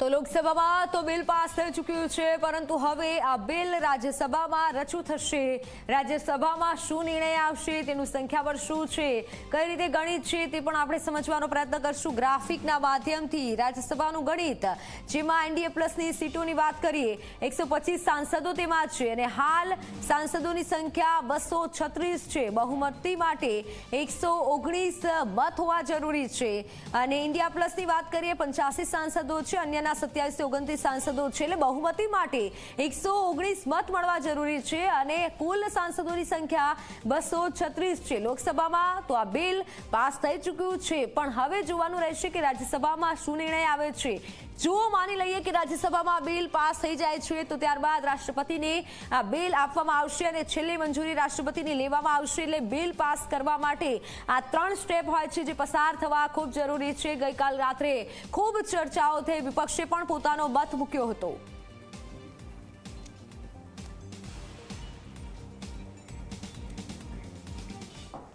તો લોકસભામાં તો બિલ પાસ થઈ ચૂક્યું છે, પરંતુ હવે આ બિલ રાજ્યસભામાં રજૂ થશે। રાજ્યસભામાં શું નિર્ણય આવશે, તેનું સંખ્યાબળ શું છે, કઈ રીતે ગણિત છે, તે પણ આપણે સમજવાનો પ્રયત્ન કરશું ગ્રાફિકના માધ્યમથી। રાજ્યસભાનું ગણિત, જેમાં એનડીએ પ્લસની સીટોની વાત કરીએ, 125 સાંસદો તેમાં છે અને હાલ સાંસદોની સંખ્યા 236 છે। બહુમતી માટે 119 મત હોવા જરૂરી છે અને ઇન્ડિયા પ્લસની વાત કરીએ, 85 સાંસદો છે, અન્યના 27-29 સાંસદો છે, એટલે બહુમતી માટે 119 મત મળવા જરૂરી છે અને કુલ સાંસદોની સંખ્યા 236 છે। લોકસભામાં તો આ બિલ પાસ થઈ ચૂક્યું છે, પણ હવે જોવાનું રહેશે કે રાજ્યસભામાં શું નિર્ણય આવે છે। જો માની લઈએ કે રાજ્યસભામાં બિલ પાસ થઈ જાય છે, તો ત્યારબાદ રાષ્ટ્રપતિને આ બિલ આપવામાં આવશે અને છેલ્લી મંજૂરી રાષ્ટ્રપતિની લેવામાં આવશે। એટલે બિલ પાસ કરવા માટે આ 3 સ્ટેપ હોય છે, જે પસાર થવા ખૂબ જરૂરી છે। ગઈકાલ રાત્રે ખૂબ ચર્ચાઓ થઈ, વિપક્ષે પણ પોતાનો મત મૂક્યો હતો।